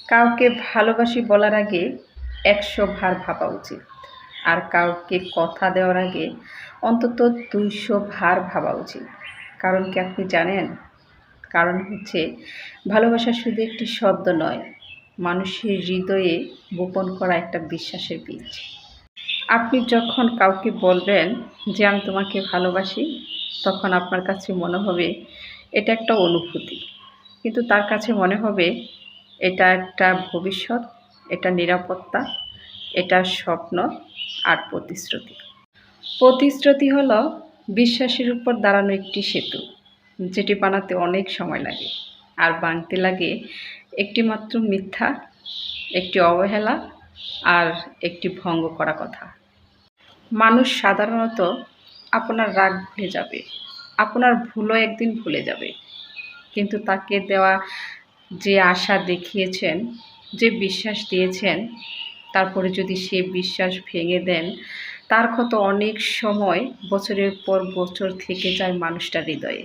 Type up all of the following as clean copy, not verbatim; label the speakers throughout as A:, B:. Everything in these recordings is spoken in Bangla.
A: কাউকে ভালোবাসি বলার আগে ১০০ বার ভাবা উচিত। আর কাউকে কথা দেওয়ার আগে অন্তত ২০০ বার ভাবা উচিত। কারণ কি আপনি জানেন? কারণ হচ্ছে ভালোবাসা শুধু একটি শব্দ নয়, মানুষের হৃদয়ে গোপন করা একটা বিশ্বাসের বীজ। আপনি যখন কাউকে বলবেন যে আমি তোমাকে ভালোবাসি, তখন আপনার কাছে মনে হবে এটা একটা অনুভূতি। কিন্তু তার কাছে মনে হবে এটা একটা ভবিষ্যৎ, এটা নিরাপত্তা, এটা স্বপ্ন আর প্রতিশ্রুতি। প্রতিশ্রুতি হলো বিশ্বাসের উপর দাঁড়ানো একটি সেতু, যেটি বানাতে অনেক সময় লাগে। আর ভাঙতে লাগে একটি মাত্র মিথ্যা, একটি অবহেলা আর একটি ভঙ্গ করা কথা। মানুষ সাধারণত আপনার রাগ ভুলে যাবে, আপনার ভুলও একদিন ভুলে যাবে। কিন্তু তাকে দেওয়া যে আশা দেখিয়েছেন, যে বিশ্বাস দিয়েছেন, তারপরে যদি সে বিশ্বাস ভেঙে দেন, তার ক্ষত অনেক সময় বছরের পর বছর থেকে যায় মানুষটার হৃদয়ে।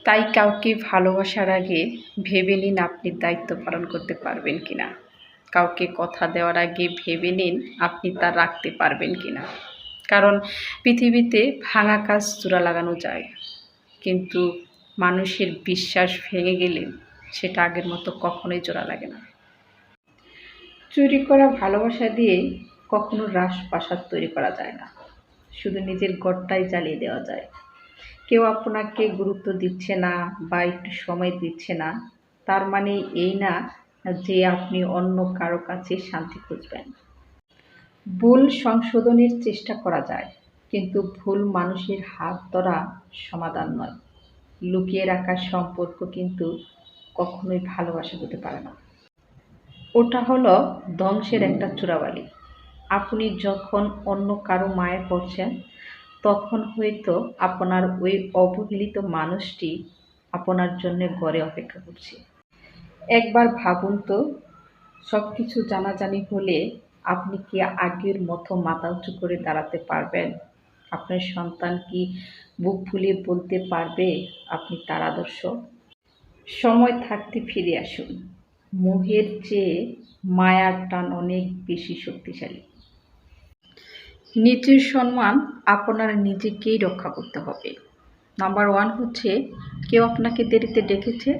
A: তাই কাউকে ভালোবাসার আগে ভেবে নিন আপনি দায়িত্ব পালন করতে পারবেন কিনা। কাউকে কথা দেওয়ার আগে ভেবে নিন আপনি তা রাখতে পারবেন কিনা। কারণ পৃথিবীতে ভাঙা কাজ জোড়া লাগানো যায়, কিন্তু মানুষের বিশ্বাস ভেঙে গেলে সেটা আগের মতো কখনোই জোড়া লাগে না। চুরি করা ভালোবাসা দিয়ে কখনো রাজপ্রাসাদ তৈরি করা যায় না, শুধু নিজের ঘরটাই জ্বালিয়ে দেওয়া যায়। কেউ আপনাকে গুরুত্ব দিচ্ছে না বা একটু সময় দিচ্ছে না, তার মানে এই না যে আপনি অন্য কারো কাছে শান্তি খুঁজবেন। ভুল সংশোধনের চেষ্টা করা যায়, কিন্তু ভুল মানুষের হাত ধরা সমাধান নয়। লুকিয়ে রাখা সম্পর্ক কিন্তু কখনোই ভালোবাসা হতে পারে না। ওটা হলো ধ্বংসের একটা চূড়াবালি। আপনি যখন অন্য কারো মায়ে পড়ছেন, তখন হয়তো আপনার ওই অবহেলিত মানুষটি আপনার জন্য ঘরে অপেক্ষা করছে। একবার ভাবুন তো, সব কিছু জানাজানি হলে আপনি কি আগের মতো মাথা উঁচু করে দাঁড়াতে পারবেন? আপনার সন্তান কি বুক ফুলিয়ে বলতে পারবে আপনি তার আদর্শ? সময় থাকতে ফিরে আসুন। মোহের চেয়ে মায়ার টান অনেক বেশি শক্তিশালী। নিজের সম্মান আপনার নিজেকেই রক্ষা করতে হবে। নাম্বার 1 হচ্ছে কেউ আপনাকে দেরিতে ডেকেছে,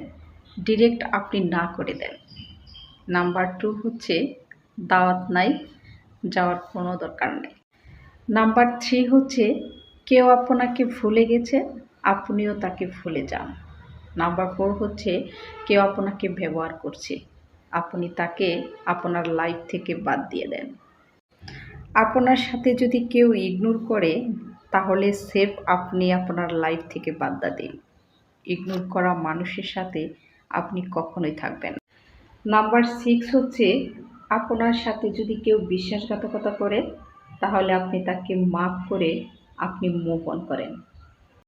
A: ডিরেক্ট আপনি না করে দেন। নাম্বার 2 হচ্ছে দাওয়াত নাই, যাওয়ার কোনো দরকার নেই। নাম্বার 3 হচ্ছে কেউ আপনাকে ভুলে গেছে, আপনিও তাকে ভুলে যান। নাম্বার 4 হচ্ছে কেউ আপনাকে ব্যবহার করছে, আপনি তাকে আপনার লাইফ থেকে বাদ দিয়ে দেন। আপনার সাথে যদি কেউ ইগনোর করে, তাহলে সেফ আপনি আপনার লাইফ থেকে বাদ দিন। ইগনোর করা মানুষের সাথে আপনি কখনোই থাকবেন না। নাম্বার 6 হচ্ছে আপনার সাথে যদি কেউ বিশ্বাসঘাতকতা করে, তাহলে আপনি তাকে মাফ করে আপনি মুভ অন করেন।